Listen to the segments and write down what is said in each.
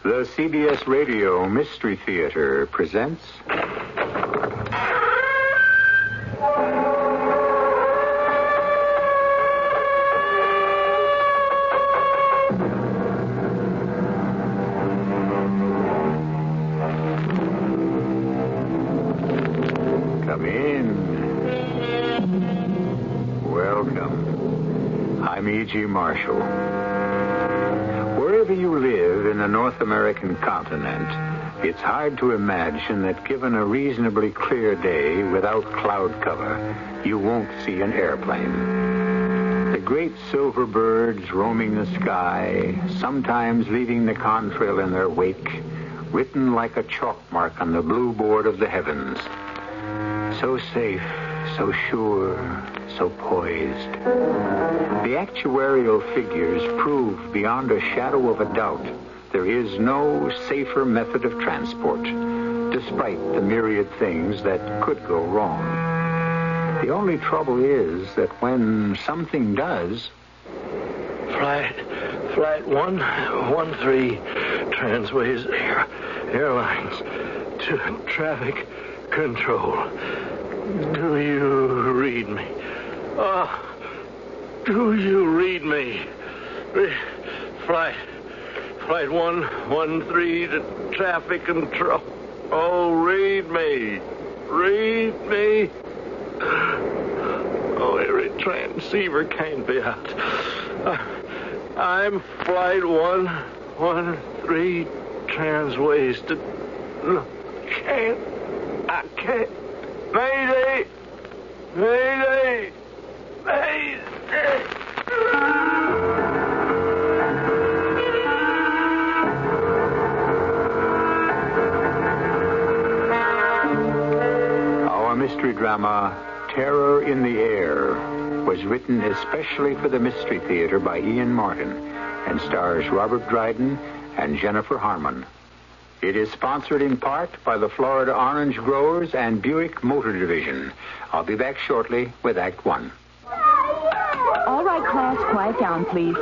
The CBS Radio Mystery Theater presents... Come in. Welcome. I'm E.G. Marshall. Wherever you live in the North American continent, it's hard to imagine that given a reasonably clear day without cloud cover, you won't see an airplane. The great silver birds roaming the sky, sometimes leaving the contrail in their wake, written like a chalk mark on the blue board of the heavens. So safe, so sure, so poised. The actuarial figures prove beyond a shadow of a doubt there is no safer method of transport, despite the myriad things that could go wrong. The only trouble is that when something does... Flight 113, Transways Airlines to traffic control. Do you read me? Do you read me? Flight 113 to traffic control. Oh, read me. Read me. Oh, every transceiver can't be out. I'm Flight 113 Transways to... I can't. Mayday! Mayday! Mayday! Our mystery drama, Terror in the Air, was written especially for the Mystery Theater by Ian Martin and stars Robert Dryden and Jennifer Harmon. It is sponsored in part by the Florida Orange Growers and Buick Motor Division. I'll be back shortly with Act One. All right, class, quiet down, please.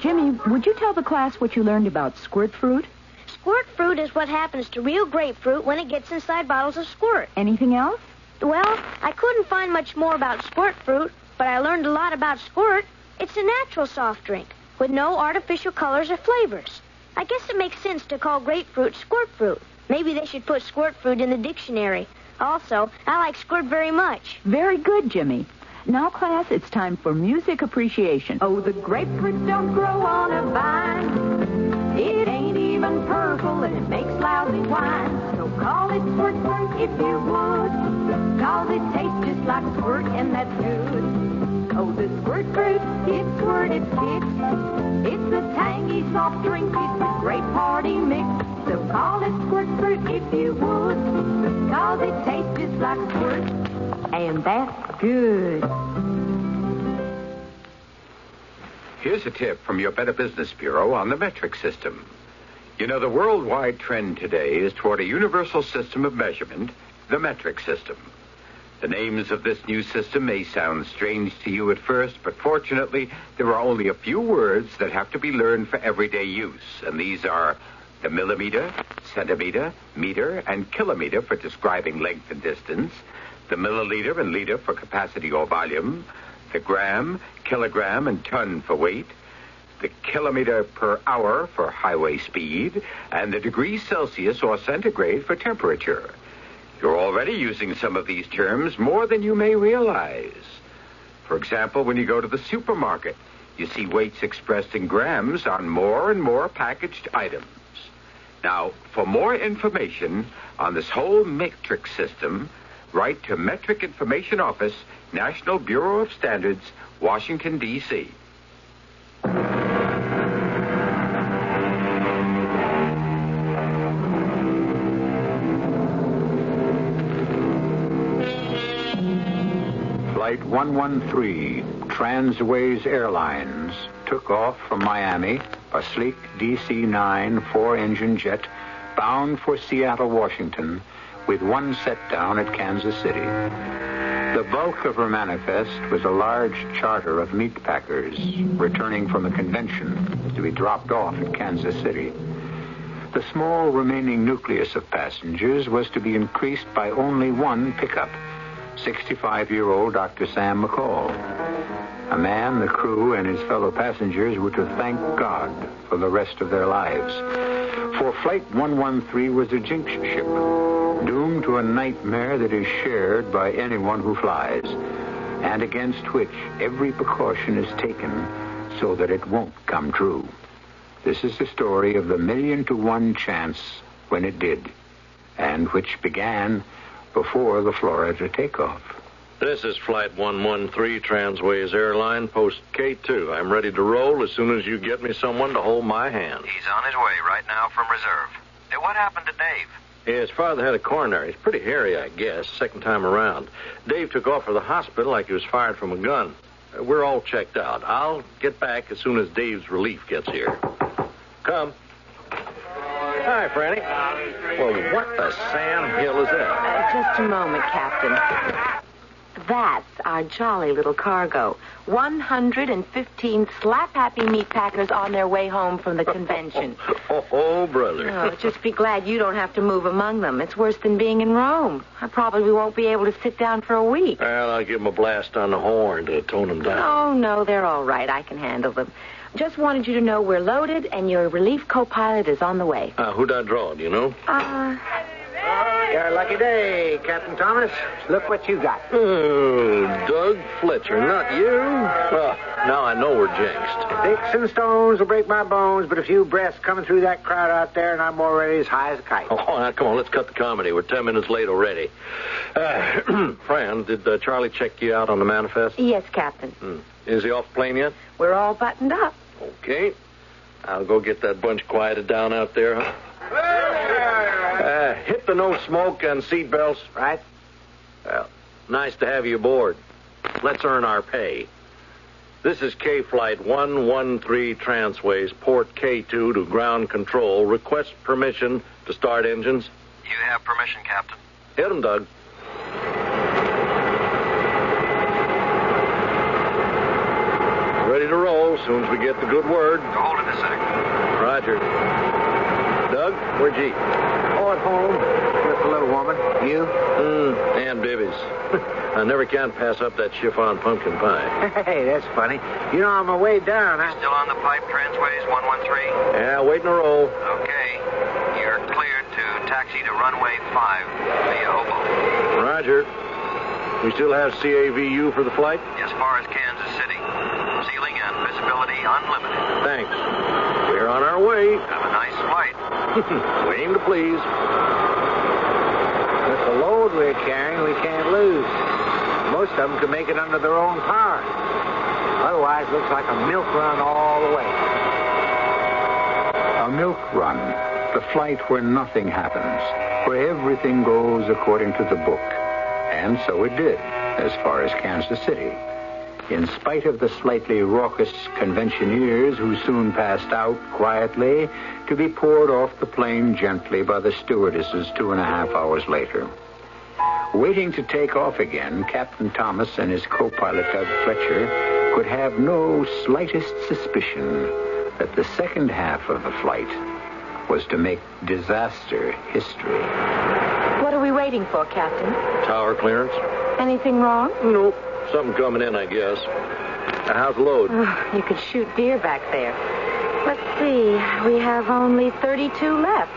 Jimmy, would you tell the class what you learned about squirt fruit? Squirt fruit is what happens to real grapefruit when it gets inside bottles of squirt. Anything else? Well, I couldn't find much more about squirt fruit, but I learned a lot about squirt. It's a natural soft drink with no artificial colors or flavors. I guess it makes sense to call grapefruit squirt fruit. Maybe they should put squirt fruit in the dictionary. Also, I like squirt very much. Very good, Jimmy. Now, class, it's time for music appreciation. Oh, the grapefruit don't grow on a vine. It ain't even purple, and it makes lousy wine. So call it squirt fruit if you would. 'Cause it tastes just like squirt, and that's good. Oh, the squirt fruit, it's squirted kicks. It's a tangy soft drink. It's a great party mix. So call it squirt fruit if you would. 'Cause it tastes just like squirt. And that's good. Here's a tip from your Better Business Bureau on the metric system. You know, the worldwide trend today is toward a universal system of measurement, the metric system. The names of this new system may sound strange to you at first, but fortunately, there are only a few words that have to be learned for everyday use, and these are the millimeter, centimeter, meter, and kilometer for describing length and distance, the milliliter and liter for capacity or volume, the gram, kilogram, and ton for weight, the kilometer per hour for highway speed, and the degrees Celsius or centigrade for temperature. You're already using some of these terms more than you may realize. For example, when you go to the supermarket, you see weights expressed in grams on more and more packaged items. Now, for more information on this whole metric system, write to Metric Information Office, National Bureau of Standards, Washington, D.C. Flight 113, Transways Airlines, took off from Miami, a sleek DC-9 four-engine jet bound for Seattle, Washington, with one set down at Kansas City. The bulk of her manifest was a large charter of meat packers returning from a convention to be dropped off at Kansas City. The small remaining nucleus of passengers was to be increased by only one pickup, 65-year-old Dr. Sam McCall. A man the crew and his fellow passengers were to thank God for the rest of their lives. For Flight 113 was a jinx ship, doomed to a nightmare that is shared by anyone who flies, and against which every precaution is taken so that it won't come true. This is the story of the 1,000,000-to-1 chance when it did, and which began before the Florida takeoff. This is Flight 113, Transways Airline, post K2. I'm ready to roll as soon as you get me someone to hold my hand. He's on his way right now from reserve. Hey, what happened to Dave? His father had a coronary. He's pretty hairy, I guess, second time around. Dave took off for the hospital like he was fired from a gun. We're all checked out. I'll get back as soon as Dave's relief gets here. Come. Hi, Franny. Well, what the Sam Hill is that? Just a moment, Captain. That's our jolly little cargo. 115 slap-happy meat packers on their way home from the convention. Oh, brother. Oh, just be glad you don't have to move among them. It's worse than being in Rome. I probably won't be able to sit down for a week. Well, I'll give them a blast on the horn to tone them down. Oh, no, they're all right. I can handle them. Just wanted you to know we're loaded and your relief co-pilot is on the way. Who'd I draw, do you know? Your lucky day, Captain Thomas. Look what you got. Oh, Doug Fletcher, not you. Well, now I know we're jinxed. Sticks and stones will break my bones, but a few breaths coming through that crowd out there, and I'm already as high as a kite. Oh, now, come on, let's cut the comedy. We're 10 minutes late already. Fran, did Charlie check you out on the manifest? Yes, Captain. Is he off the plane yet? We're all buttoned up. Okay. I'll go get that bunch quieted down out there, huh? Hit the no smoke and seat belts. Right. Well, nice to have you aboard. Let's earn our pay. This is K Flight 113 Transways, Port K2 to ground control. Request permission to start engines. You have permission, Captain. Hit 'em, Doug. Ready to roll as soon as we get the good word. Hold it a sec. Roger. Doug, where'd you? Oh, at home with the little woman. You? And Bibby's. I never can pass up that chiffon pumpkin pie. Hey, that's funny. You know, on my way down, Still on the pipe, Transways 113? Yeah, waiting to roll. Okay. You're cleared to taxi to runway 5 via Hobo. Roger. We still have CAVU for the flight? As far as Kansas City. Ceiling and visibility unlimited. Thanks. We're on our way. Have a nice flight. We aim to please. with the load we're carrying, we can't lose. Most of them can make it under their own power. Otherwise, it looks like a milk run all the way. A milk run, the flight where nothing happens, where everything goes according to the book. And so it did, as far as Kansas City. In spite of the slightly raucous conventioneers who soon passed out quietly to be poured off the plane gently by the stewardesses 2.5 hours later. Waiting to take off again, Captain Thomas and his co-pilot Doug Fletcher could have no slightest suspicion that the second half of the flight was to make disaster history. What are we waiting for, Captain? Tower clearance? Anything wrong? Nope. Something coming in, I guess. How's the load? You could shoot deer back there. Let's see. We have only 32 left.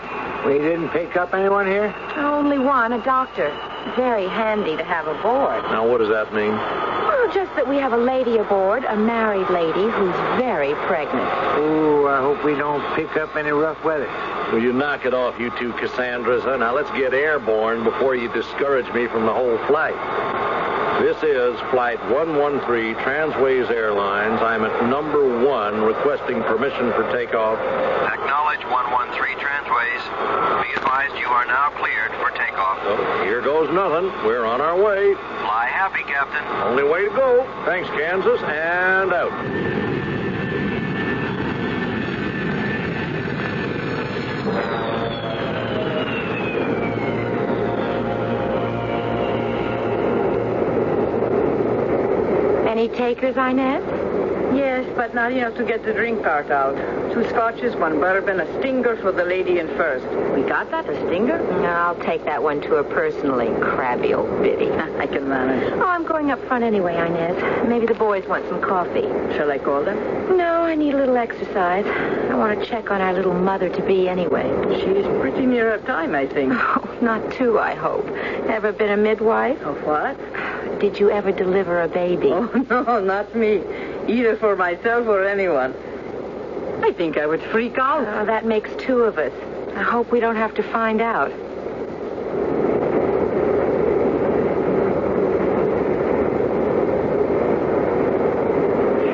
We didn't pick up anyone here? Only one, a doctor. Very handy to have aboard. Now, what does that mean? Well, just that we have a lady aboard, a married lady who's very pregnant. Ooh, I hope we don't pick up any rough weather. Will you knock it off, you two Cassandras? Now, let's get airborne before you discourage me from the whole flight. This is Flight 113, Transways Airlines. I'm at number 1, requesting permission for takeoff. Acknowledge 113 Transways. Be advised you are now cleared for takeoff. So, here goes nothing. We're on our way. Fly happy, Captain. Only way to go. Thanks, Kansas, and out. Any takers, Inez? Yes, but not enough to get the drink cart out. 2 scotches, 1 bourbon, a stinger for the lady in first. We got that, a stinger? I'll take that one to her personally, crabby old biddy. I can manage. Oh, I'm going up front anyway, Inez. Maybe the boys want some coffee. Shall I call them? No, I need a little exercise. I want to check on our little mother-to-be anyway. She's pretty near her time, I think. Oh, not too, I hope. Ever been a midwife? Oh, what? Did you ever deliver a baby? Oh, no, not me. Either for myself or anyone. I think I would freak out. Oh, that makes 2 of us. I hope we don't have to find out.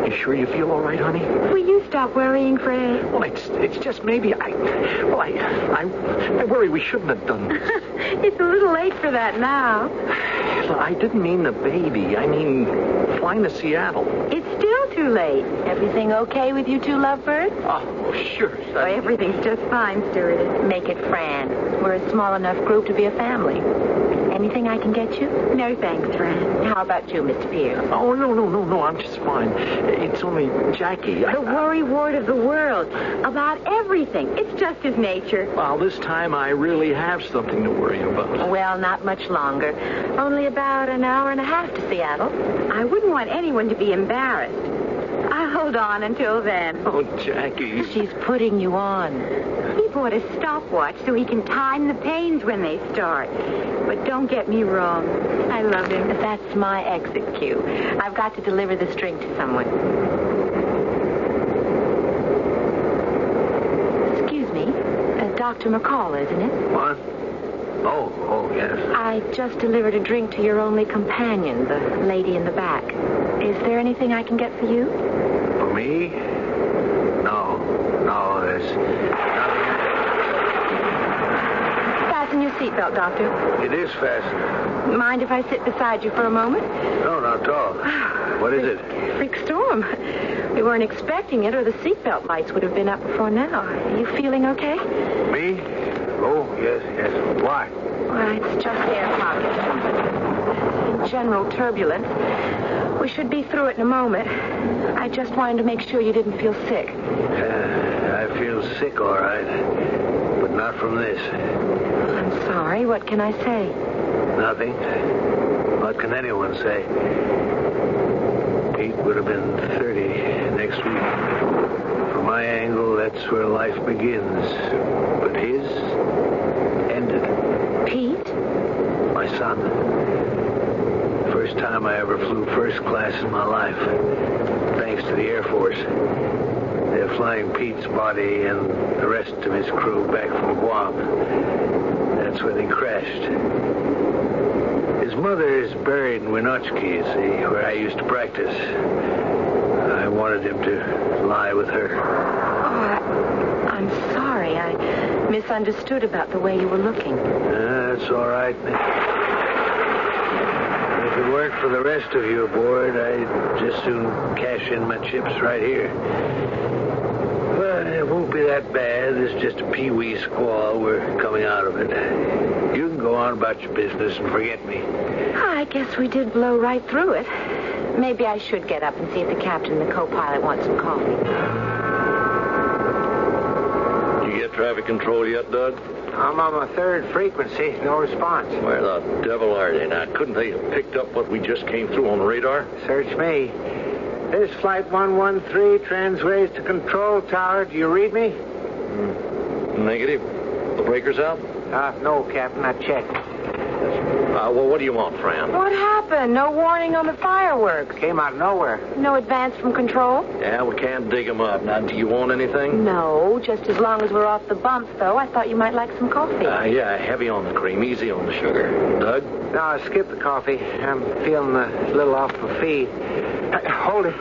You sure you feel all right, honey? Will you stop worrying, Fred? Well, it's just maybe I worry we shouldn't have done this. It's a little late for that now. I didn't mean the baby. I mean flying to Seattle. It's still too late. Everything okay with you 2 lovebirds? Oh, sure. Oh, everything's just fine, Stewardess. Make it Fran. We're a small enough group to be a family. Anything I can get you? No, thanks, Fran. How about you, Mr. Pierce? Oh, no. I'm just fine. It's only Jackie. The worry wart of the world. About everything. It's just his nature. Well, this time I really have something to worry about. Well, not much longer. Only about an hour and a half to Seattle. I wouldn't want anyone to be embarrassed. I'll hold on until then. Oh, Jackie. She's putting you on. He bought a stopwatch so he can time the pains when they start. But don't get me wrong. I love him. That's my exit cue. I've got to deliver this drink to someone. Excuse me. Dr. McCall, isn't it? What? Oh, yes. I just delivered a drink to your only companion, the lady in the back. Is there anything I can get for you? For me? No, there's nothing. Fasten your seatbelt, Doctor. It is fastened. Mind if I sit beside you for a moment? No, not at all. What is it? Freak storm. We weren't expecting it, or the seatbelt lights would have been up before now. Are you feeling okay? Me? Oh, yes. Why? Well, it's just air pockets. In general turbulence. We should be through it in a moment. I just wanted to make sure you didn't feel sick. I feel sick, all right. But not from this. I'm sorry. What can I say? Nothing. What can anyone say? Pete would have been 30 next week. From my angle, that's where life begins. But his ended. Pete? My son. First time I ever flew first class in my life. Thanks to the Air Force. They're flying Pete's body and the rest of his crew back from Guam. That's when he crashed. His mother is buried in Winoochka, you see, where I used to practice. I wanted him to lie with her. Oh, I'm sorry. I misunderstood about the way you were looking. That's all right. If it weren't for the rest of you aboard, I'd just soon cash in my chips right here. But it won't be that bad. It's just a pee-wee squall. We're coming out of it. You can go on about your business and forget me. I guess we did blow right through it. Maybe I should get up and see if the captain and the co-pilot want some coffee. You get traffic control yet, Doug? I'm on my 3rd frequency. No response. Where the devil are they? Now, couldn't they have picked up what we just came through on the radar? Search me. This Flight 113 transways to Control Tower. Do you read me? Negative. The breaker's out? No, Captain. I checked. Well, what do you want, Fran? What happened? No warning on the fireworks. Came out of nowhere. No advance from control? Yeah, we can't dig them up. Now, do you want anything? No, just as long as we're off the bumps, though. I thought you might like some coffee. Yeah, heavy on the cream, easy on the sugar. Doug? No, skip the coffee. I'm feeling a little off the feed. Hold it.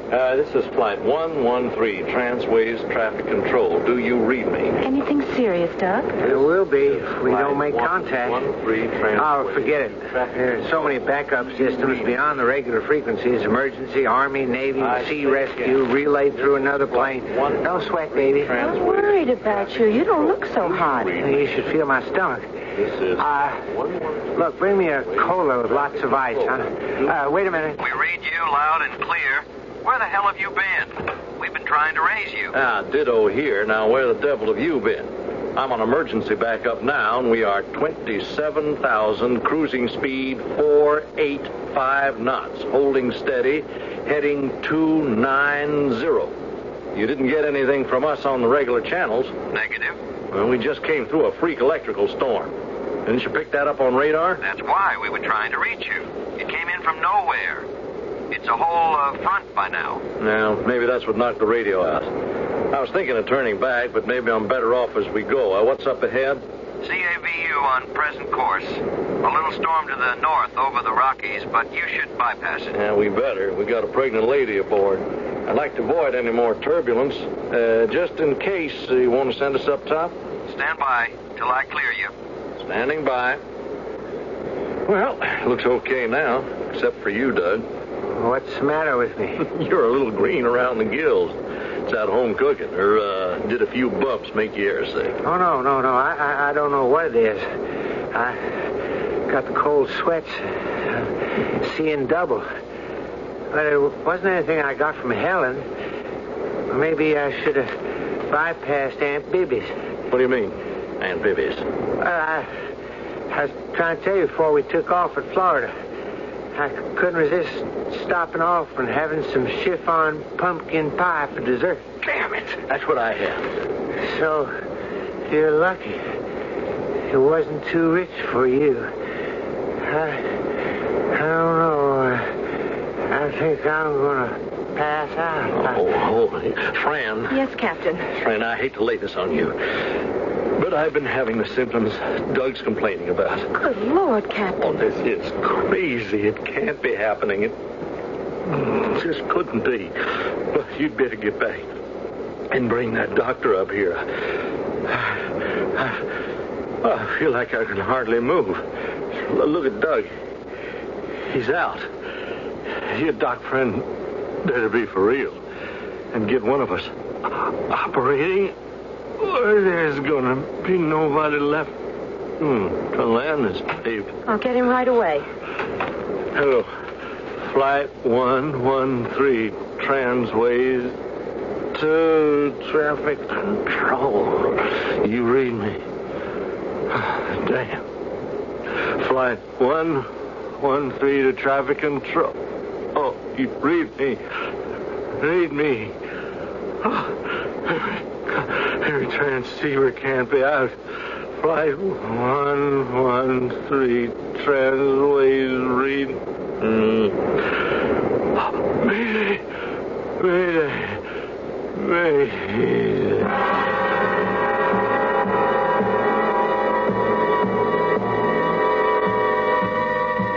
This is Flight 113, Transways Traffic Control. Do you read me? Anything serious, Doug? It will be if we don't make contact. 113, Transways. Oh, forget it. There's so many backup systems beyond the regular frequencies. Emergency, Army, Navy, Sea Rescue, relayed through another plane. No sweat, baby. I'm worried about you. You don't look so hot. You should feel my stomach. This is Look, bring me a cola with lots of ice, huh? Wait a minute. We read you loud and clear. Where the hell have you been? We've been trying to raise you. Ditto here. Now, where the devil have you been? I'm on emergency backup now, and we are 27,000, cruising speed 485 knots, holding steady, heading 290. You didn't get anything from us on the regular channels. Negative. Well, we just came through a freak electrical storm. Didn't you pick that up on radar? That's why we were trying to reach you. It came in from nowhere. It's a whole front by now. Now, maybe that's what knocked the radio out. I was thinking of turning back, but maybe I'm better off as we go. What's up ahead? CAVU on present course. A little storm to the north over the Rockies, but you should bypass it. Yeah, we better. We got a pregnant lady aboard. I'd like to avoid any more turbulence. Just in case, you want to send us up top? Stand by till I clear you. Standing by. Well, looks okay now, except for you, Doug. What's the matter with me? You're a little green around the gills. It's at home cooking, or did a few bumps make you airsick? Oh, no. I don't know what it is. I got the cold sweats, seeing double. But it wasn't anything I got from Helen. Maybe I should have bypassed Aunt Bibby's. What do you mean, Aunt Bibby's? I was trying to tell you before we took off at Florida. I couldn't resist stopping off and having some chiffon pumpkin pie for dessert. Damn it! That's what I had. So, you're lucky. It wasn't too rich for you. I don't know. I think I'm going to pass out. Oh, Fran. Yes, Captain. Fran, I hate to lay this on you, but I've been having the symptoms Doug's complaining about. Good Lord, Captain. Oh, this is crazy. It can't be happening. It just couldn't be. But you'd better get back and bring that doctor up here. I feel like I can hardly move. Look at Doug. He's out. Your doc friend better be for real and get one of us operating, or there's gonna be nobody left to land this babe. I'll get him right away. Hello. Flight 113, transways to traffic control. You read me? Damn. Flight 113 to traffic control. Oh, you read me. Read me. Oh, every transceiver can't be out. Flight 113, transways, read. Mayday.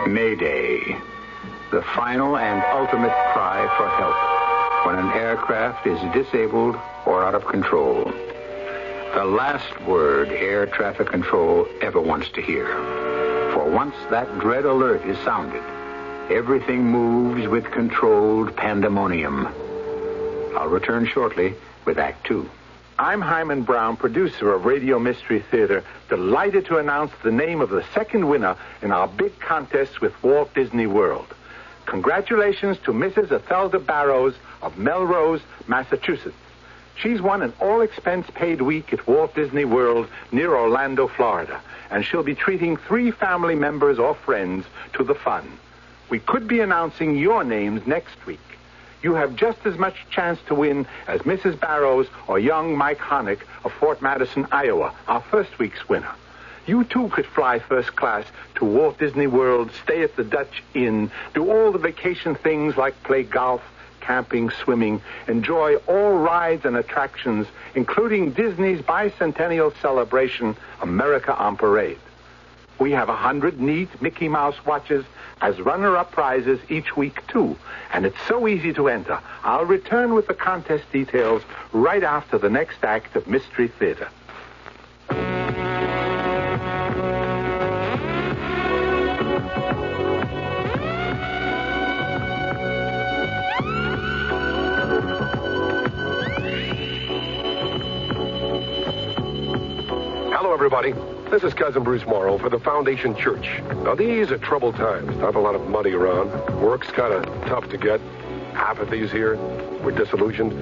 Mayday. The final and ultimate cry for help when an aircraft is disabled or out of control. The last word air traffic control ever wants to hear. For once that dread alert is sounded, everything moves with controlled pandemonium. I'll return shortly with Act Two. I'm Himan Brown, producer of Radio Mystery Theater, delighted to announce the name of the second winner in our big contest with Walt Disney World. Congratulations to Mrs. Ethelda Barrows of Melrose, Massachusetts. She's won an all-expense-paid week at Walt Disney World near Orlando, Florida, and she'll be treating 3 family members or friends to the fun. We could be announcing your names next week. You have just as much chance to win as Mrs. Barrows or young Mike Honeck of Fort Madison, Iowa, our first week's winner. You, too, could fly first class to Walt Disney World, stay at the Dutch Inn, do all the vacation things like play golf, camping, swimming, enjoy all rides and attractions, including Disney's bicentennial celebration, America on Parade. We have 100 neat Mickey Mouse watches as runner-up prizes each week, too. And it's so easy to enter. I'll return with the contest details right after the next act of Mystery Theater. Hello, everybody. This is Cousin Bruce Morrow for the Foundation Church. Now, these are troubled times. Not a lot of money around. Work's kind of tough to get. apathy is here. We're disillusioned.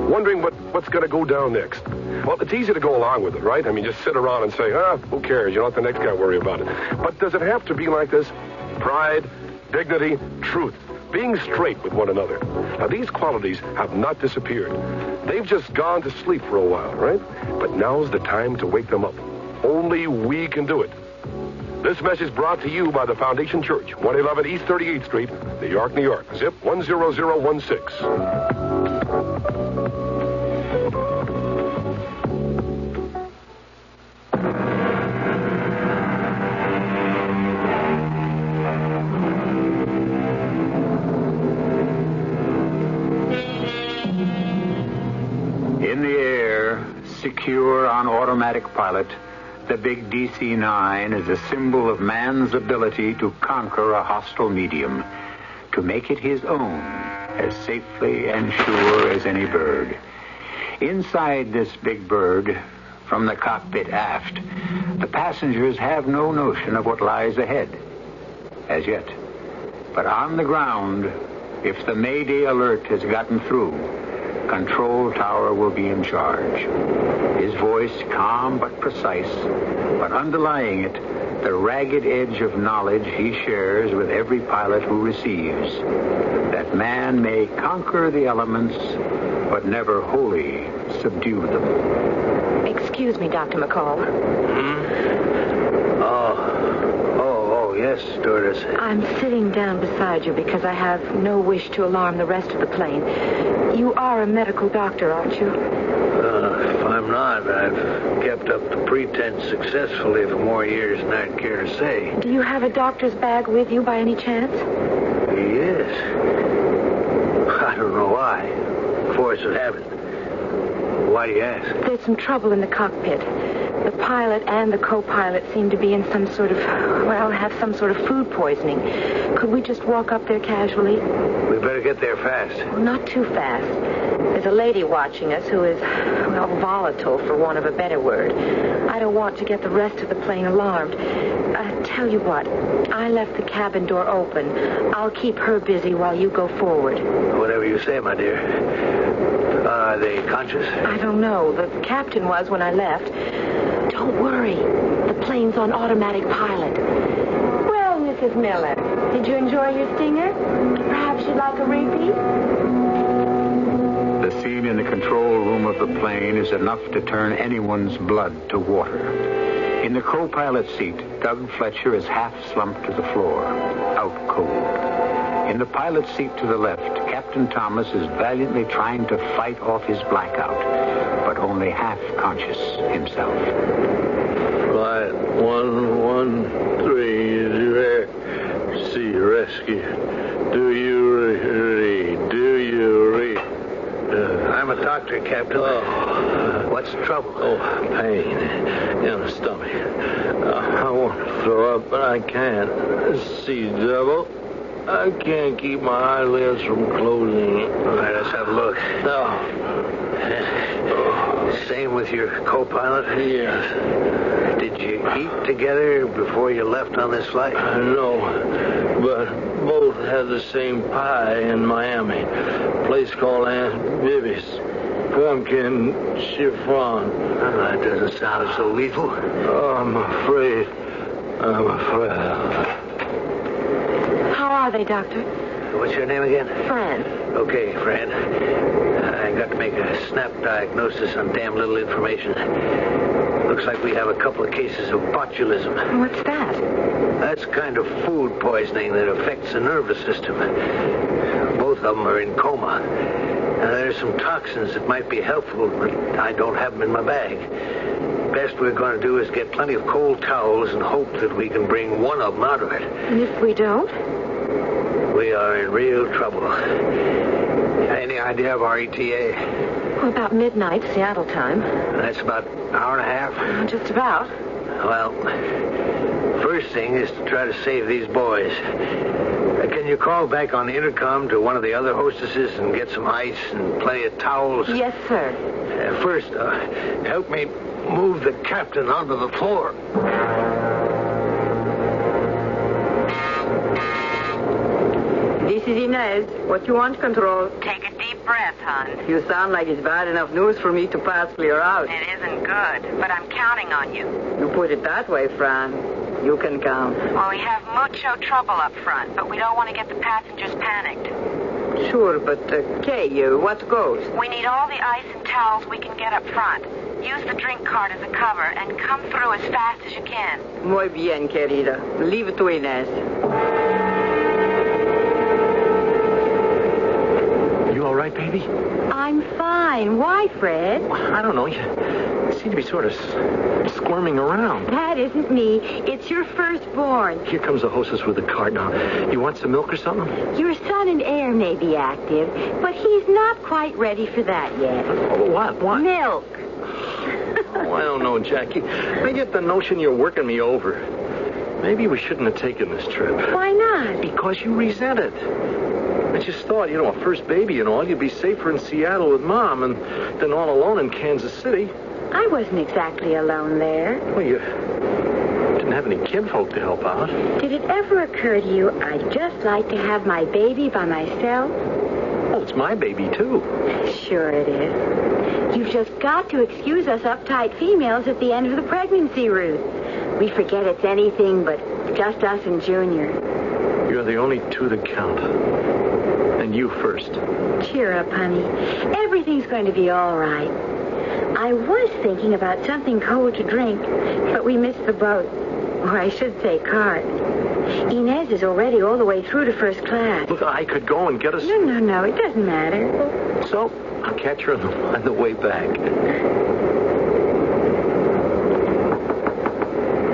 Wondering what's going to go down next. Well, it's easy to go along with it, right? I mean, just sit around and say, who cares? You don't let the next guy worry about it. But does it have to be like this? Pride, dignity, truth, being straight with one another. Now, these qualities have not disappeared. They've just gone to sleep for a while, right? But now's the time to wake them up. Only we can do it. This message brought to you by the Foundation Church, 111 East 38th Street, New York, New York. Zip 10016. In the air, secure on automatic pilot, the big DC-9 is a symbol of man's ability to conquer a hostile medium, to make it his own as safely and sure as any bird. Inside this big bird, from the cockpit aft, the passengers have no notion of what lies ahead, as yet. But on the ground, if the Mayday alert has gotten through, Control Tower will be in charge. His voice calm but precise, but underlying it, the ragged edge of knowledge he shares with every pilot who receives, that man may conquer the elements, but never wholly subdue them. Excuse me, Dr. McCall. Oh, yes, stewardess. I'm sitting down beside you because I have no wish to alarm the rest of the plane. You are a medical doctor, aren't you? If I'm not, I've kept up the pretense successfully for more years than I'd care to say. Do you have a doctor's bag with you by any chance? Yes. I don't know why. Force of habit. Why do you ask? There's some trouble in the cockpit. The pilot and the co-pilot seem to be in have some sort of food poisoning. Could we just walk up there casually? We better get there fast. Well, not too fast. There's a lady watching us who is, volatile, for want of a better word. I don't want to get the rest of the plane alarmed. Tell you what, I left the cabin door open. I'll keep her busy while you go forward. Whatever you say, my dear. Are they conscious? I don't know. The captain was when I left. Don't worry. The plane's on automatic pilot. Well, Mrs. Miller, did you enjoy your stinger? Perhaps you'd like a repeat? The scene in the control room of the plane is enough to turn anyone's blood to water. In the co-pilot seat, Doug Fletcher is half slumped to the floor, out cold. In the pilot seat to the left, Captain Thomas is valiantly trying to fight off his blackout, but only half conscious himself. Flight 113 is there. Sea rescue. Do you read? I'm a doctor, Captain. What's the trouble? Pain in the stomach. I want to throw up, but I can't. See double. I can't keep my eyelids from closing. All right, let's have a look. Same with your co-pilot? Yes. Did you eat together before you left on this flight? No, but both had the same pie in Miami. A place called Aunt Bibby's. Pumpkin chiffon. That doesn't sound so lethal. I'm afraid. How are they, Doctor? What's your name again? Fran. Okay, Fran. I got to make a snap diagnosis on damn little information. Looks like we have a couple of cases of botulism. What's that? That's kind of food poisoning that affects the nervous system. Both of them are in coma. Now, there's some toxins that might be helpful, but I don't have them in my bag. Best we're going to do is get plenty of cold towels and hope that we can bring one of them out of it. And if we don't? We are in real trouble. Any idea of our ETA? Well, about midnight, Seattle time. That's about an hour and a half? Just about. Well, first thing is to try to save these boys. Can you call back on the intercom to one of the other hostesses and get some ice and plenty of towels? Yes, sir. First, help me move the captain onto the floor. This is Inez. What you want, Control? Take a deep breath, hon. You sound like it's bad enough news for me to pass clear out. It isn't good, but I'm counting on you. You put it that way, Fran. You can count. Well, we have mucho trouble up front, but we don't want to get the passengers panicked. Sure, but, what goes? We need all the ice and towels we can get up front. Use the drink cart as a cover and come through as fast as you can. Muy bien, querida. Leave it to Inez. You all right, baby? I'm fine. Why, Fred? I don't know. You seem to be sort of squirming around. That isn't me. It's your firstborn. Here comes the hostess with the cart now. You want some milk or something? Your son and heir may be active, but he's not quite ready for that yet. Oh, what? Milk. Oh, I don't know, Jackie. I get the notion you're working me over. Maybe we shouldn't have taken this trip. Why not? Because you resent it. I just thought, a first baby and all, you'd be safer in Seattle with Mom than all alone in Kansas City. I wasn't exactly alone there. Well, you didn't have any kinfolk to help out. Did it ever occur to you I'd just like to have my baby by myself? Well, it's my baby, too. Sure it is. You've just got to excuse us uptight females at the end of the pregnancy route. We forget it's anything but just us and Junior. You're the only two that count. And you first. Cheer up, honey. Everything's going to be all right. I was thinking about something cold to drink, but we missed the boat. Or I should say cart. Inez is already all the way through to first class. Look, I could go and get us... No, it doesn't matter. So, I'll catch her on the way back.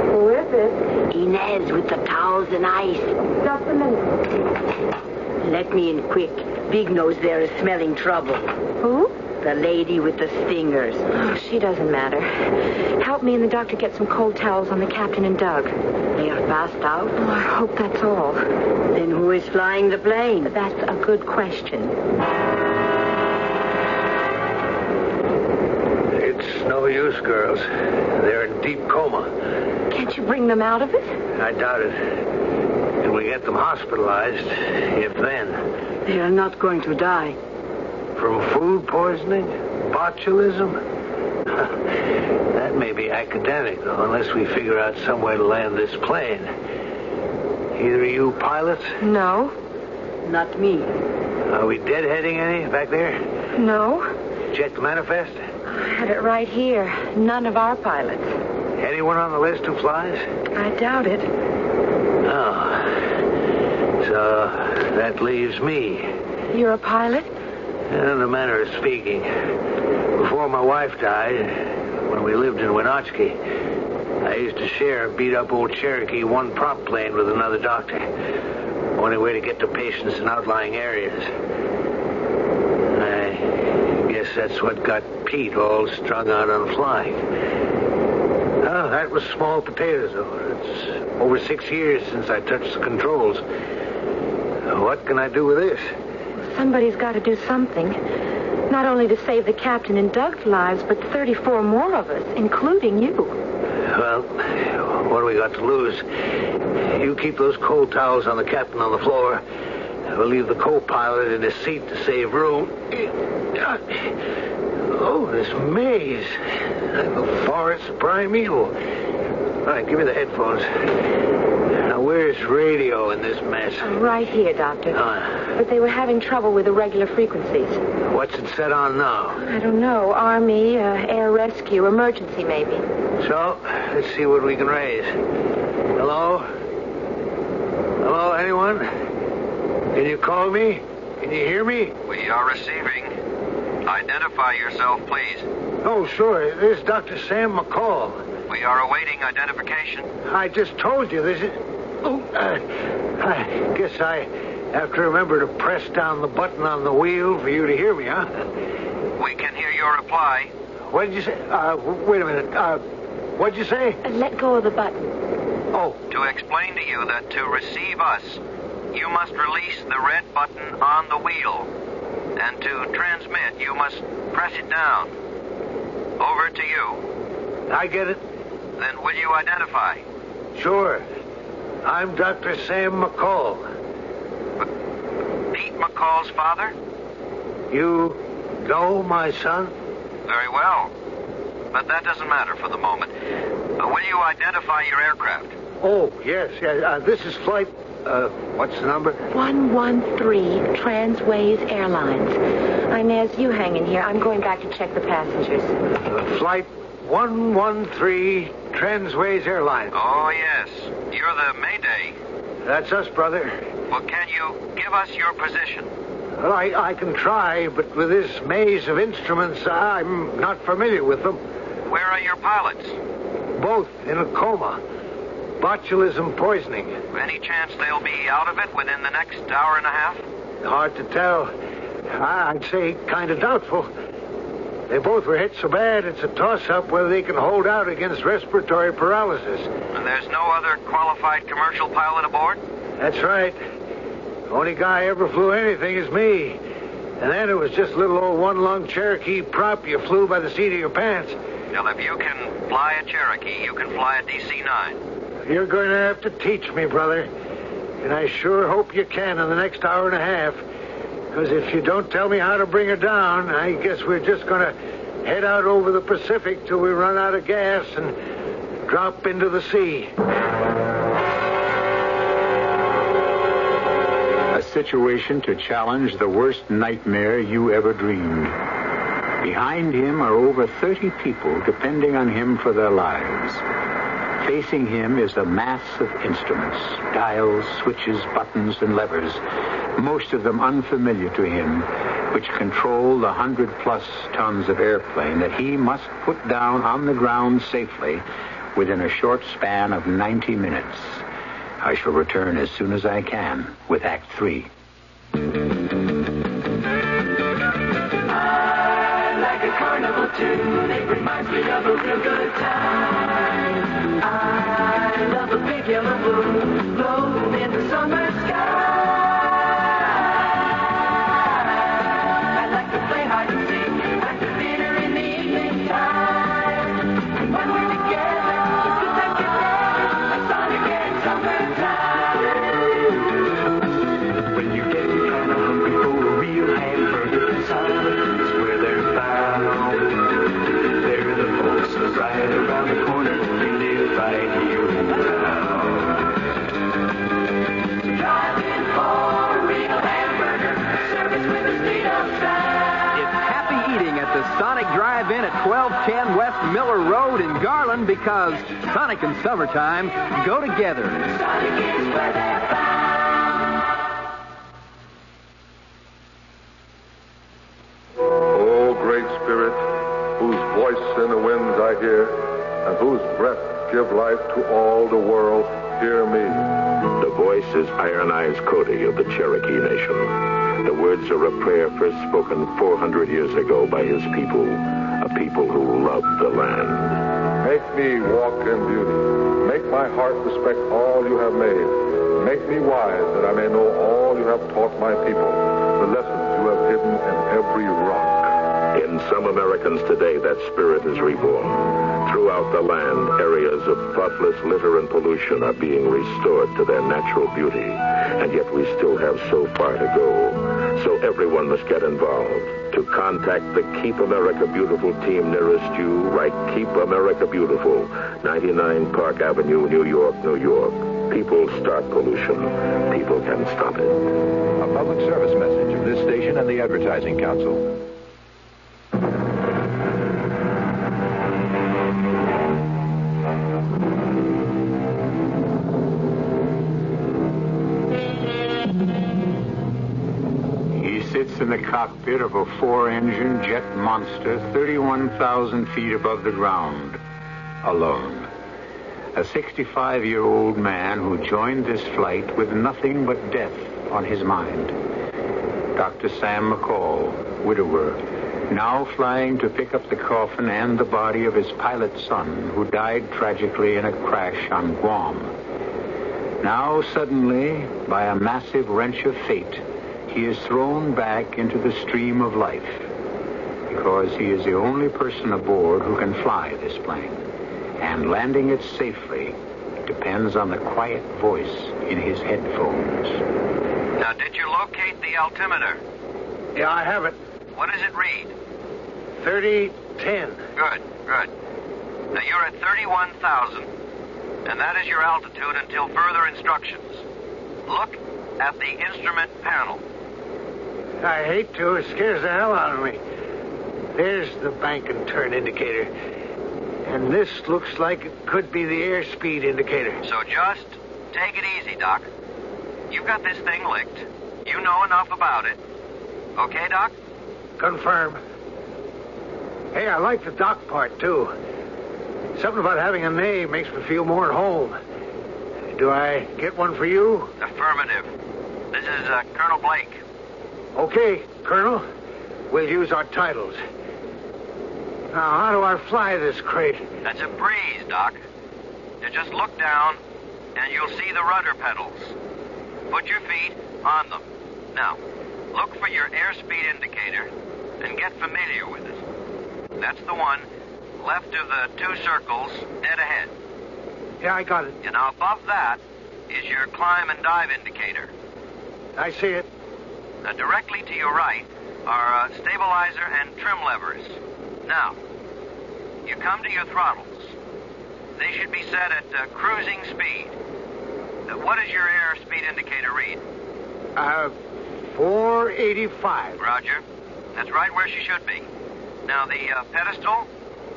Who is it? Inez with the towels and ice. Just a minute. Let me in quick. Big Nose there is smelling trouble. Who? The lady with the stingers. Oh, she doesn't matter. Help me and the doctor get some cold towels on the captain and Doug. They are passed out? Oh, I hope that's all. Then who is flying the plane? That's a good question. It's no use, girls. They're in deep coma. Can't you bring them out of it? I doubt it. Can we get them hospitalized? If then. They are not going to die. From food poisoning? Botulism? That may be academic, though, unless we figure out some way to land this plane. Either of you pilots? No. Not me. Are we deadheading any back there? No. Check the manifest? I had it right here. None of our pilots. Anyone on the list who flies? I doubt it. Oh. So that leaves me. You're a pilot? In a manner of speaking. Before my wife died, when we lived in Wenatchee, I used to share a beat-up old Cherokee one prop plane with another doctor. Only way to get to patients in outlying areas. I guess that's what got Pete all strung out on flying. Oh, that was small potatoes, though. It's over 6 years since I touched the controls. What can I do with this? Somebody's got to do something. Not only to save the captain and Doug's lives, but 34 more of us, including you. Well, what do we got to lose? You keep those cold towels on the captain on the floor. We'll leave the co-pilot in his seat to save room. Oh, this maze. Like the forest primeval. All right, give me the headphones. Now, where's radio in this mess? Right here, Doctor. But they were having trouble with the regular frequencies. What's it set on now? I don't know. Army, air rescue, emergency, maybe. So, let's see what we can raise. Hello? Hello, anyone? Can you call me? Can you hear me? We are receiving. Identify yourself, please. Oh, sure. This is Dr. Sam McCall. We are awaiting identification. I just told you this is... Oh, I guess I have to remember to press down the button on the wheel for you to hear me, huh? We can hear your reply. What did you say? Wait a minute. What'd you say? Let go of the button. Oh. To explain to you that to receive us, you must release the red button on the wheel. And to transmit, you must press it down. Over to you. I get it. Then will you identify? Sure. I'm Dr. Sam McCall. Pete McCall's father? You know my son? Very well. But that doesn't matter for the moment. Will you identify your aircraft? Oh, yes. This is flight... what's the number? 113 Transways Airlines. Inez, you hang in here. I'm going back to check the passengers. Flight 113 Transways Airlines. Oh, yes. You're the Mayday. That's us, brother. Well, can you give us your position? Well, I can try, but with this maze of instruments, I'm not familiar with them. Where are your pilots? Both in a coma. Botulism poisoning. Any chance they'll be out of it within the next hour and a half? Hard to tell. I'd say kind of doubtful. They both were hit so bad it's a toss-up whether they can hold out against respiratory paralysis. And there's no other qualified commercial pilot aboard? That's right. The only guy ever flew anything is me. And then it was just a little old one-lung Cherokee prop you flew by the seat of your pants. Well, if you can fly a Cherokee, you can fly a DC-9. You're going to have to teach me, brother. And I sure hope you can in the next hour and a half. Because if you don't tell me how to bring her down, I guess we're just going to head out over the Pacific till we run out of gas and drop into the sea. A situation to challenge the worst nightmare you ever dreamed. Behind him are over 30 people depending on him for their lives. Facing him is a mass of instruments, dials, switches, buttons, and levers, most of them unfamiliar to him, which control the 100-plus tons of airplane that he must put down on the ground safely within a short span of 90 minutes. I shall return as soon as I can with Act 3. I like a carnival tune. It reminds me of a real good time. I love a big yellow moon floating in the summer sky. I like to play hide and seek at the theater in the evening time. When we're together, it's just like together, a sonic and summertime. When you're getting kind of hungry for a real hamburger, Sonic is where they're found. They're the folks right around the corner. They live right here in town. Driving for a real hamburger, service with a speed of sound. It's happy eating at the Sonic Drive-In at 1210 West Miller Road in Garland because Sonic and summertime go together. Sonic is where they're found. O great Spirit, whose voice in the winds I hear, and whose breath give life to all the world, hear me. The voice is Iron Eyes Cody of the Cherokee Nation. The words are a prayer first spoken 400 years ago by his people, a people who love the land. Make me walk in beauty. Make my heart respect all you have made. Make me wise that I may know all you have taught my people, the lessons you have hidden in every rock. In some Americans today, that spirit is reborn. Throughout the land, areas of thoughtless litter and pollution are being restored to their natural beauty. And yet we still have so far to go. So everyone must get involved. To contact the Keep America Beautiful team nearest you, write Keep America Beautiful, 99 Park Avenue, New York, New York. People start pollution. People can stop it. A public service message of this station and the Advertising Council. In the cockpit of a 4-engine jet monster 31,000 feet above the ground, alone. A 65-year-old man who joined this flight with nothing but death on his mind. Dr. Sam McCall, widower, now flying to pick up the coffin and the body of his pilot son who died tragically in a crash on Guam. Now, suddenly, by a massive wrench of fate, he is thrown back into the stream of life because he is the only person aboard who can fly this plane. And landing it safely depends on the quiet voice in his headphones. Now, did you locate the altimeter? Yeah, I have it. What does it read? 3010. Good. Now, you're at 31,000, and that is your altitude until further instructions. Look at the instrument panel. I hate to. It scares the hell out of me. There's the bank and turn indicator. And this looks like it could be the airspeed indicator. So just take it easy, Doc. You've got this thing licked. You know enough about it. Okay, Doc? Confirm. Hey, I like the doc part, too. Something about having a name makes me feel more at home. Do I get one for you? Affirmative. This is Colonel Blake. Okay, Colonel. We'll use our titles. Now, how do I fly this crate? That's a breeze, Doc. You just look down, and you'll see the rudder pedals. Put your feet on them. Now, look for your airspeed indicator and get familiar with it. That's the one left of the two circles dead ahead. Yeah, I got it. And now above that is your climb and dive indicator. I see it. Now, directly to your right are stabilizer and trim levers. Now, you come to your throttles. They should be set at cruising speed. What does your airspeed indicator read? 485. Roger. That's right where she should be. Now, the pedestal,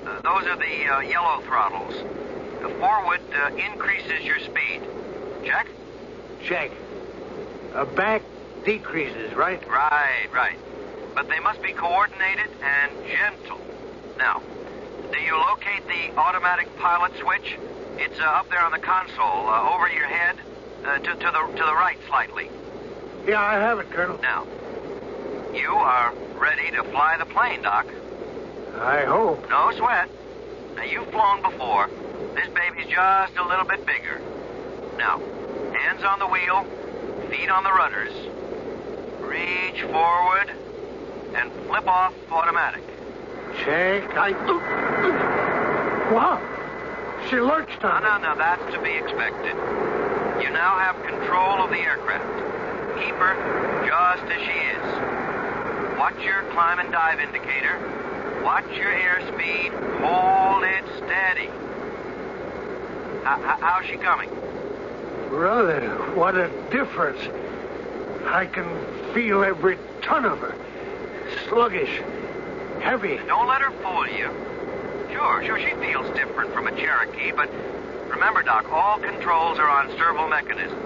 those are the yellow throttles. The forward increases your speed. Check? Check. Back decreases, right? Right. But they must be coordinated and gentle. Now, do you locate the automatic pilot switch? It's up there on the console, over your head, to the right slightly. Yeah, I have it, Colonel. Now, you are ready to fly the plane, Doc. I hope. No sweat. Now, you've flown before. This baby's just a little bit bigger. Now, hands on the wheel, feet on the rudders. Reach forward and flip off automatic. Check. Wow. She lurched on me. No, that's to be expected. You now have control of the aircraft. Keep her just as she is. Watch your climb and dive indicator. Watch your airspeed. Hold it steady. How's she coming? Brother, what a difference. I can feel every ton of her. Sluggish. Heavy. Don't let her fool you. Sure, she feels different from a Cherokee, but remember, Doc, all controls are on servo mechanism.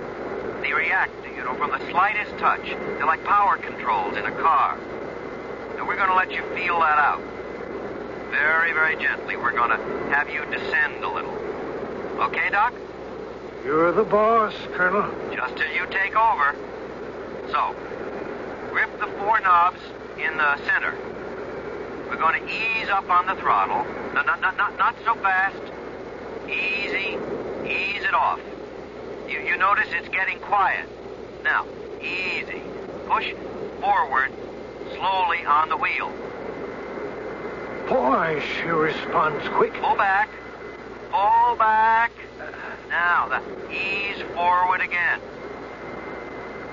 They react, from the slightest touch. They're like power controls in a car. And we're going to let you feel that out. Very, very gently, we're going to have you descend a little. Okay, Doc? You're the boss, Colonel. Just till you take over. So, grip the four knobs in the center. We're going to ease up on the throttle. No, not so fast. Easy. Ease it off. You notice it's getting quiet. Now, easy. Push forward slowly on the wheel. Boy, she responds quick. Pull back. Pull back. Now, ease forward again.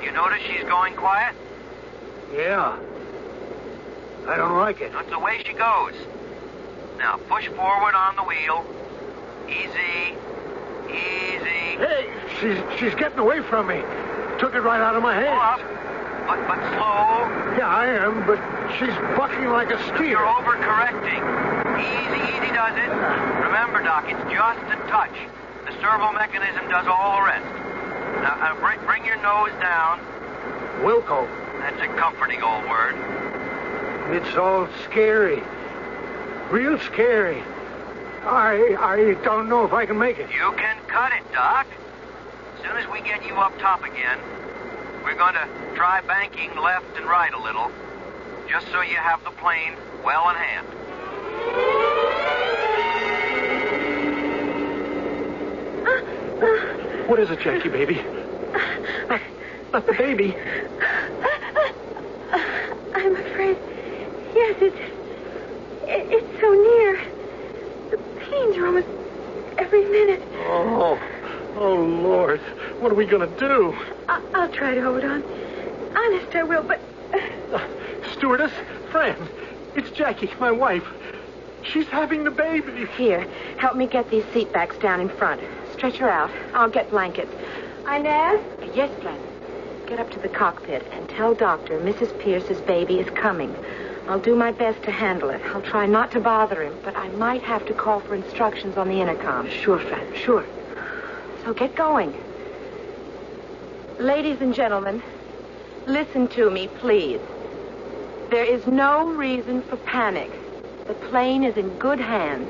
You notice she's going quiet? Yeah. I don't like it. That's the way she goes. Now, push forward on the wheel. Easy. Easy. Hey, she's getting away from me. Took it right out of my hand. Pull up, but slow. Yeah, I am, but she's bucking like a steer. You're overcorrecting. Easy does it. Remember, Doc, it's just a touch. The servo mechanism does all the rest. Now, bring your nose down. Wilco. That's a comforting old word. It's all scary. Real scary. I don't know if I can make it. You can cut it, Doc. As soon as we get you up top again, we're going to try banking left and right a little, just so you have the plane well in hand. What is it, Jackie, baby? Not the baby. I'm afraid. Yes, it's so near. The pains are almost every minute. Oh, Lord. What are we going to do? I'll try to hold on. Honest, I will, but... Stewardess, friend, it's Jackie, my wife. She's having the baby. Here, help me get these seat backs down in front. Stretch her out. I'll get blankets. Inez? Yes, Glenn. Get up to the cockpit and tell Doctor Mrs. Pierce's baby is coming. I'll do my best to handle it. I'll try not to bother him, but I might have to call for instructions on the intercom. Sure, Fran, sure. So get going. Ladies and gentlemen, listen to me, please. There is no reason for panic. The plane is in good hands.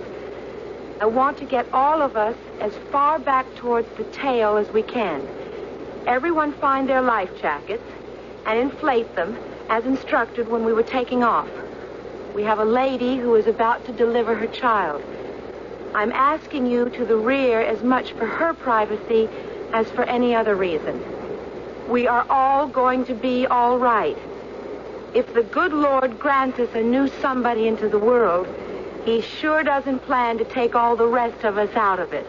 I want to get all of us as far back towards the tail as we can. Everyone find their life jackets and inflate them as instructed when we were taking off. We have a lady who is about to deliver her child. I'm asking you to the rear as much for her privacy as for any other reason. We are all going to be all right. If the good Lord grants us a new somebody into the world, he sure doesn't plan to take all the rest of us out of it.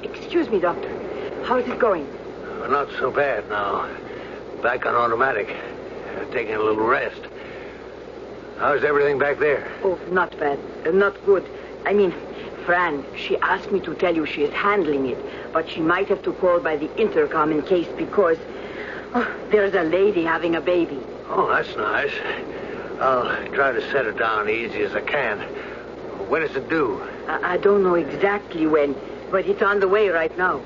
Excuse me, Doctor. How's it going? Not so bad now. Back on automatic. Taking a little rest. How's everything back there? Oh, not bad. Not good. I mean, Fran, she asked me to tell you she is handling it, but she might have to call by the intercom in case because there's a lady having a baby. Oh, that's nice. I'll try to set it down easy as I can. When is it due? I don't know exactly when, but it's on the way right now.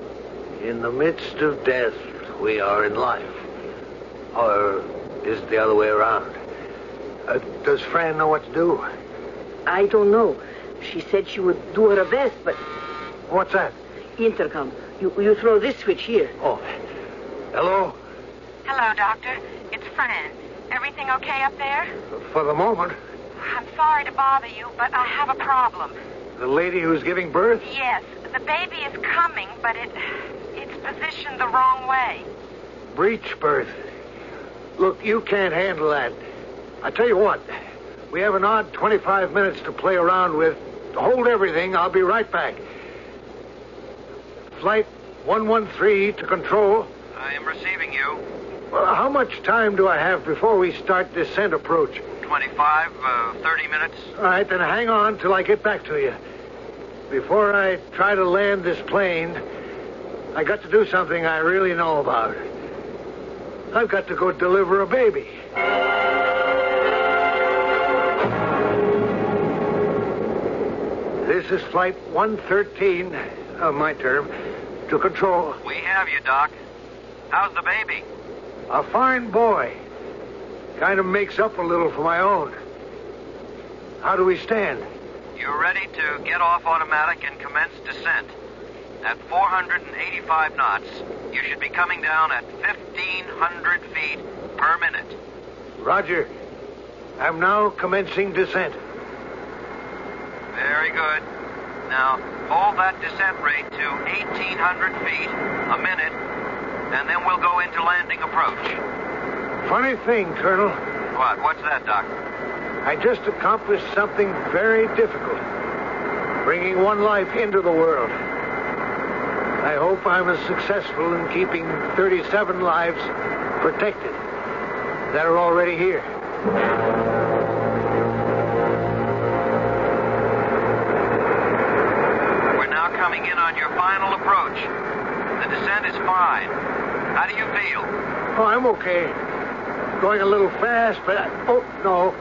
In the midst of death, we are in life. Or is it the other way around? Does Fran know what to do? I don't know. She said she would do her best, but... What's that? Intercom. You throw this switch here. Oh. Hello? Hello, Doctor. It's Fran. Everything okay up there? For the moment. I'm sorry to bother you, but I have a problem. The lady who's giving birth? Yes. The baby is coming, but it's positioned the wrong way. Breech birth. Look, you can't handle that. I tell you what. We have an odd 25 minutes to play around with. Hold everything. I'll be right back. Flight 113 to control. I am receiving you. Well, how much time do I have before we start descent approach? 25, 30 minutes. All right, then hang on till I get back to you. Before I try to land this plane, I got to do something I really know about. I've got to go deliver a baby. This is Flight 113, my term, to control. We have you, Doc. How's the baby? A fine boy. Kind of makes up a little for my own. How do we stand? You're ready to get off automatic and commence descent. At 485 knots, you should be coming down at 1,500 feet per minute. Roger. I'm now commencing descent. Very good. Now, hold that descent rate to 1,800 feet a minute, and then we'll go into landing approach. Funny thing, Colonel. What? What's that, Doc? I just accomplished something very difficult. Bringing one life into the world. I hope I'm as successful in keeping 37 lives protected that are already here. We're now coming in on your final approach. The descent is fine. How do you feel? Oh, I'm okay. Going a little fast, but... No,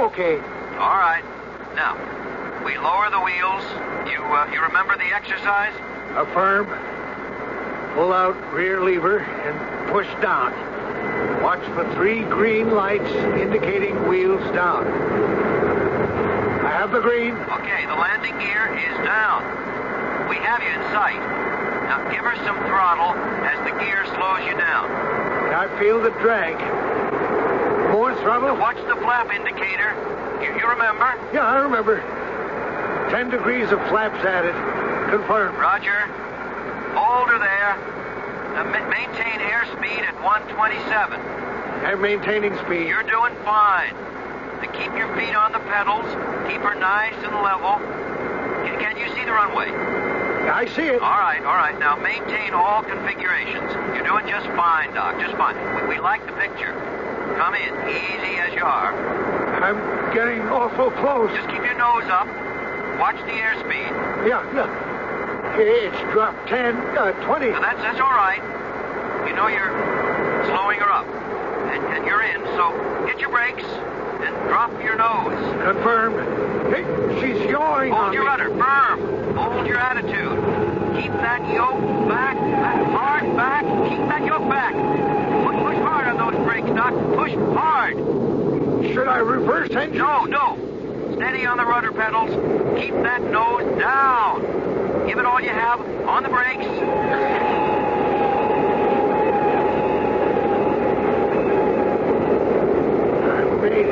okay. All right. Now, we lower the wheels. You remember the exercise? Affirm. Pull out rear lever and push down. Watch for 3 green lights indicating wheels down. I have the green. Okay, the landing gear is down. We have you in sight. Now give her some throttle as the gear slows you down. I feel the drag. More throttle. Now watch the flap indicator. You remember? Yeah, I remember. 10 degrees of flaps added. Confirmed. Roger. Hold her there. Now, maintain airspeed at 127. I'm maintaining speed. You're doing fine. Now keep your feet on the pedals. Keep her nice and level. Can you see the runway? I see it. All right. Now maintain all configurations. You're doing just fine, Doc, just fine. We like the picture. Come in, easy as you are. I'm getting awful close. Just keep your nose up. Watch the airspeed. Yeah. It's dropped 10, 20. Now that's all right. You know you're slowing her up. And you're in, so get your brakes and drop your nose. Confirmed. Hey, she's yawing on Hold your me. rudder firm. Hold your attitude. Keep that yoke back, hard back. Keep that yoke back. Push hard on those brakes, Doc. Push hard. Should I reverse engine? No. Steady on the rudder pedals. Keep that nose down. Give it all you have on the brakes. I made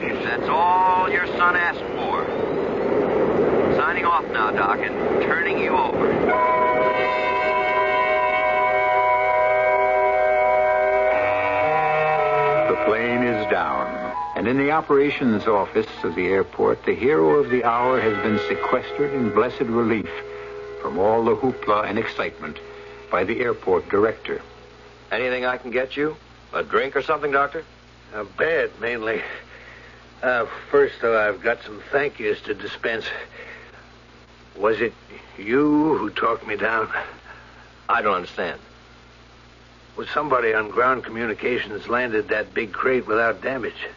it. That's all your son asked for. Signing off now, Doc, and turning you over. The plane is down. And in the operations office of the airport, the hero of the hour has been sequestered in blessed relief from all the hoopla and excitement by the airport director. Anything I can get you? A drink or something, Doctor? A bed, mainly. First, though, I've got some thank yous to dispense. Was it you who talked me down? I don't understand. Was somebody on ground communications landed that big crate without damage?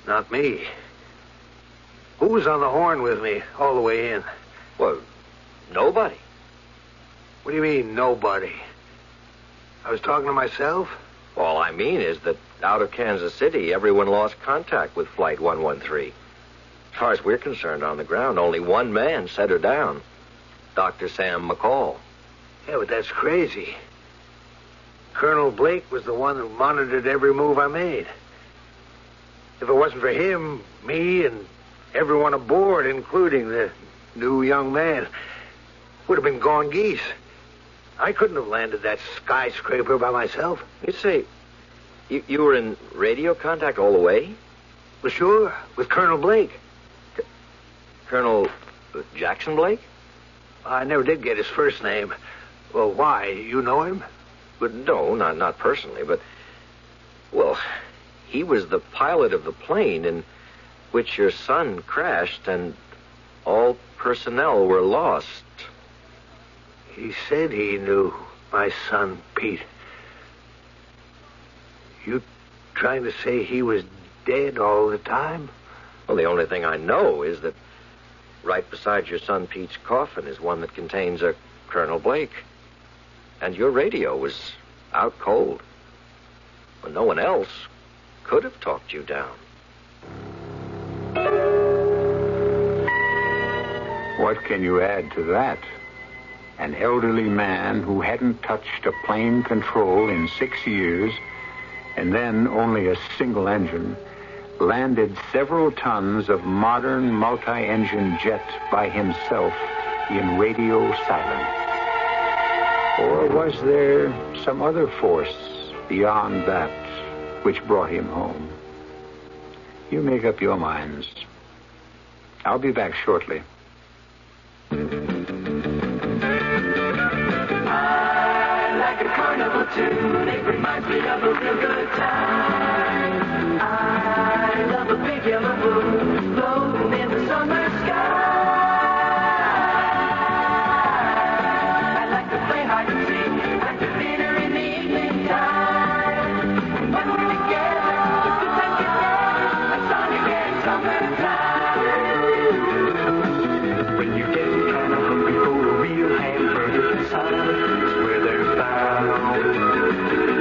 Not me. Who was on the horn with me all the way in? Well, nobody. What do you mean, nobody? I was talking to myself? All I mean is that out of Kansas City, everyone lost contact with Flight 113. As far as we're concerned on the ground, only one man set her down. Dr. Sam McCall. Yeah, but that's crazy. Colonel Blake was the one who monitored every move I made. If it wasn't for him, me and everyone aboard, including the new young man, would have been gone geese. I couldn't have landed that skyscraper by myself. You say you were in radio contact all the way? Well, sure, with Colonel Blake. Colonel Jackson Blake? I never did get his first name. Well, why? You know him? But no, not personally, but... Well, he was the pilot of the plane in which your son crashed, and all personnel were lost. He said he knew my son, Pete. You trying to say he was dead all the time? Well, the only thing I know is that right beside your son Pete's coffin is one that contains a Colonel Blake. And your radio was out cold. When no one else could have talked you down. What can you add to that? An elderly man who hadn't touched a plane control in 6 years, and then only a single engine, landed several tons of modern multi-engine jet by himself in radio silence. Or was there some other force beyond that which brought him home? You make up your minds. I'll be back shortly. I like a carnival tune. It reminds me of a real good time. I love a big yellow moon floating in the summer sky. I like to play hide and seek, like the dinner in the evening time. When we're together, just the time together, like Sonic and summertime. When you're getting kind of hungry for a real hamburger, the silence where they're found.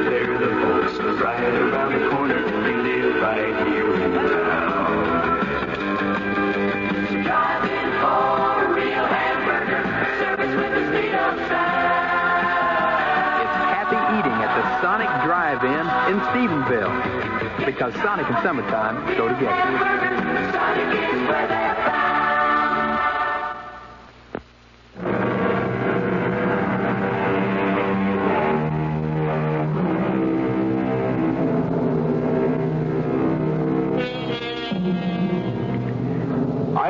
They're the folks right around the corner. They live right here in town. So drive in for a real hamburger, service with the speed of sound. It's happy eating at the Sonic Drive-In in Stephenville, because Sonic and summertime go together. Sonic is where they're found.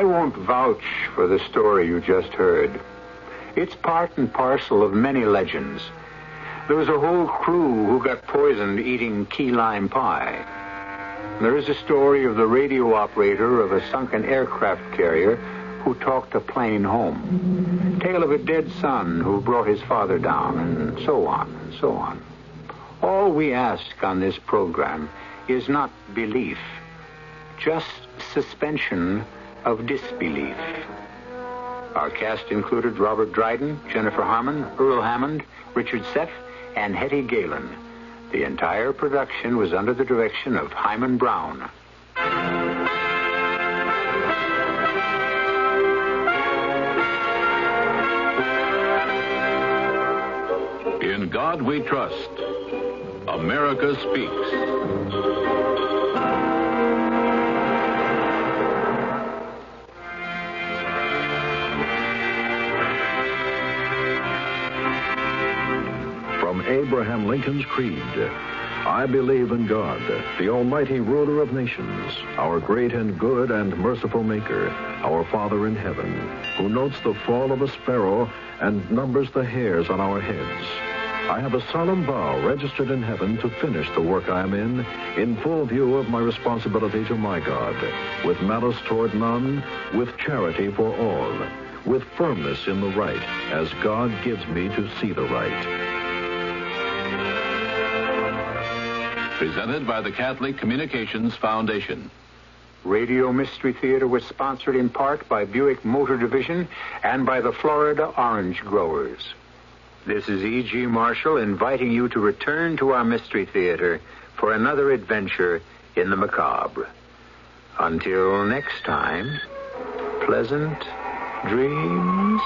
won't vouch for the story you just heard. It's part and parcel of many legends. There was a whole crew who got poisoned eating key lime pie. There is a story of the radio operator of a sunken aircraft carrier who talked a plane home. Tale of a dead son who brought his father down, and so on and so on. All we ask on this program is not belief, just suspension of disbelief. Our cast included Robert Dryden, Jennifer Harmon, Earl Hammond, Richard Seff, and Hetty Galen. The entire production was under the direction of Himan Brown. In God we trust. America speaks. From Abraham Lincoln's Creed, I believe in God, the almighty ruler of nations, our great and good and merciful Maker, our Father in heaven, who notes the fall of a sparrow and numbers the hairs on our heads. I have a solemn vow registered in heaven to finish the work I am in full view of my responsibility to my God, with malice toward none, with charity for all, with firmness in the right, as God gives me to see the right. Presented by the Catholic Communications Foundation. Radio Mystery Theater was sponsored in part by Buick Motor Division and by the Florida Orange Growers. This is E.G. Marshall inviting you to return to our Mystery Theater for another adventure in the macabre. Until next time, pleasant dreams.